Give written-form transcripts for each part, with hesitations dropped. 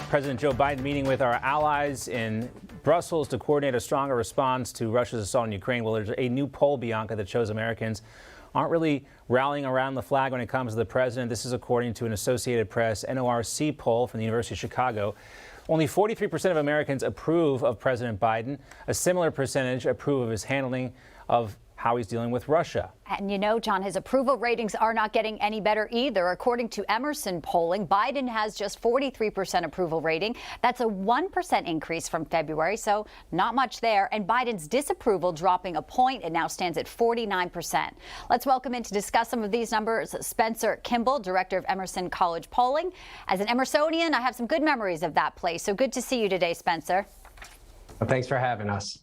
President Joe Biden meeting with our allies in Brussels to coordinate a stronger response to Russia's assault on Ukraine. Well, there's a new poll, Bianca, that shows Americans aren't really rallying around the flag when it comes to the president. This is according to an Associated Press NORC poll from the University of Chicago. Only 43% of Americans approve of President Biden. A similar percentage approve of his handling of how he's dealing with Russia. And you know, John, his approval ratings are not getting any better either. According to Emerson polling, Biden has just 43% approval rating. That's a 1% increase from February, so not much there. And Biden's disapproval dropping a point. It now stands at 49%. Let's welcome in to discuss some of these numbers Spencer Kimball, director of Emerson College polling. As an Emersonian, I have some good memories of that place. So good to see you today, Spencer. Well, thanks for having us.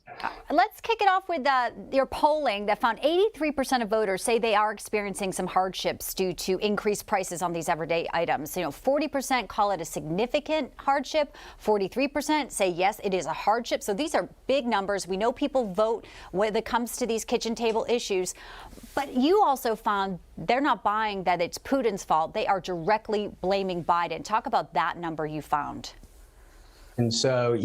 Let's kick it off with your polling that found 83% of voters say they are experiencing some hardships due to increased prices on these everyday items. 40% call it a significant hardship. 43% say yes, it is a hardship. So these are big numbers. We know people vote when it comes to these kitchen table issues. But you also found they're not buying that it's Putin's fault. They are directly blaming Biden. Talk about that number you found. And so,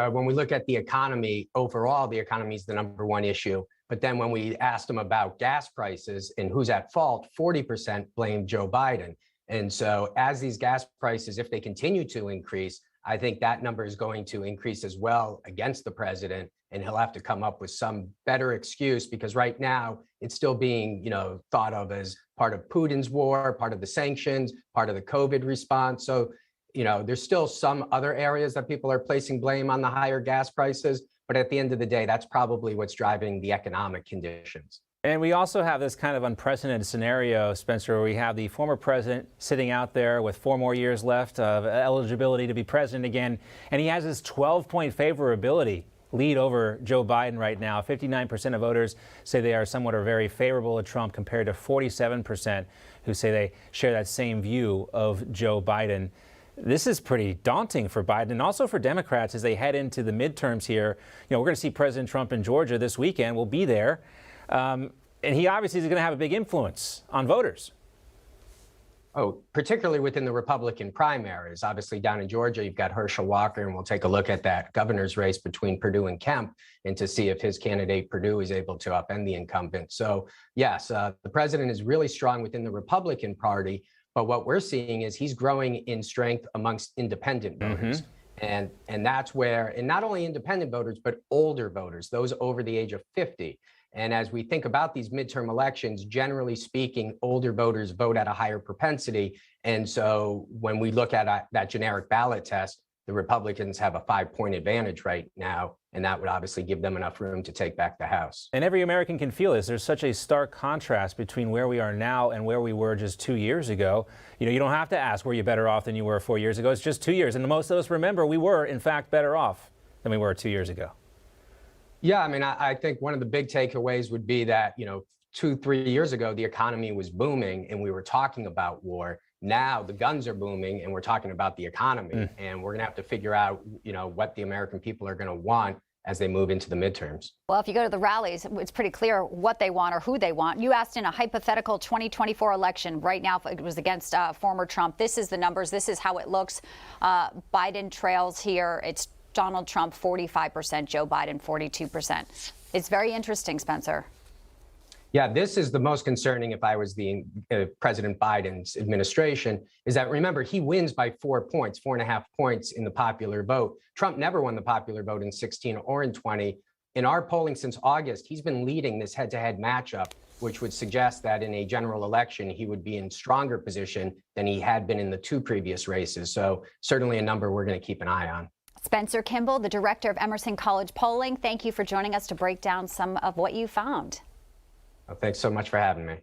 when we look at the economy, overall, the economy is the #1 issue. But then when we asked them about gas prices and who's at fault, 40% blamed Joe Biden. And so as these gas prices, if they continue to increase, I think that number is going to increase as well against the president. And he'll have to come up with some better excuse, because right now it's still being, thought of as part of Putin's war, part of the sanctions, part of the COVID response. So there's still some other areas that people are placing blame on the higher gas prices. But at the end of the day, that's probably what's driving the economic conditions. And we also have this kind of unprecedented scenario, Spencer, where we have the former president sitting out there with 4 more years left of eligibility to be president again. And he has this 12-point favorability lead over Joe Biden right now. 59% of voters say they are somewhat or very favorable to Trump, compared to 47% who say they share that same view of Joe Biden. This is pretty daunting for Biden and also for Democrats as they head into the midterms here. We're going to see President Trump in Georgia this weekend. We'll be there. And he obviously is going to have a big influence on voters. Oh, particularly within the Republican primaries. Obviously, down in Georgia, you've got Herschel Walker, and we'll take a look at that governor's race between Perdue and Kemp, and to see if his candidate Perdue is able to upend the incumbent. So, yes, the president is really strong within the Republican Party. But what we're seeing is he's growing in strength amongst independent voters. And that's where, and not only independent voters, but older voters, those over the age of 50. And as we think about these midterm elections, generally speaking, older voters vote at a higher propensity. And so when we look at that generic ballot test, the Republicans have a 5-point advantage right now, and that would obviously give them enough room to take back the House. And every American can feel this. There's such a stark contrast between where we are now and where we were just 2 years ago. You don't have to ask, were you better off than you were 4 years ago? It's just 2 years. And most of us remember we were, in fact, better off than we were 2 years ago. Yeah, I mean, I think one of the big takeaways would be that, 2-3 years ago, the economy was booming and we were talking about war. Now the guns are booming and we're talking about the economy. And we're going to have to figure out, what the American people are going to want as they move into the midterms. Well, if you go to the rallies, it's pretty clear what they want or who they want. You asked in a hypothetical 2024 election right now, if it was against former Trump. This is the numbers. This is how it looks. Biden trails here. It's Donald Trump 45%, Joe Biden 42%. It's very interesting, Spencer. Yeah, this is the most concerning if I was the President Biden's administration, is that, remember, he wins by 4 points, 4.5 points in the popular vote. Trump never won the popular vote in 16 or in 20. In our polling since August, he's been leading this head-to-head matchup, which would suggest that in a general election, he would be in stronger position than he had been in the 2 previous races. So certainly a number we're going to keep an eye on. Spencer Kimball, the director of Emerson College polling, thank you for joining us to break down some of what you found. Well, thanks so much for having me.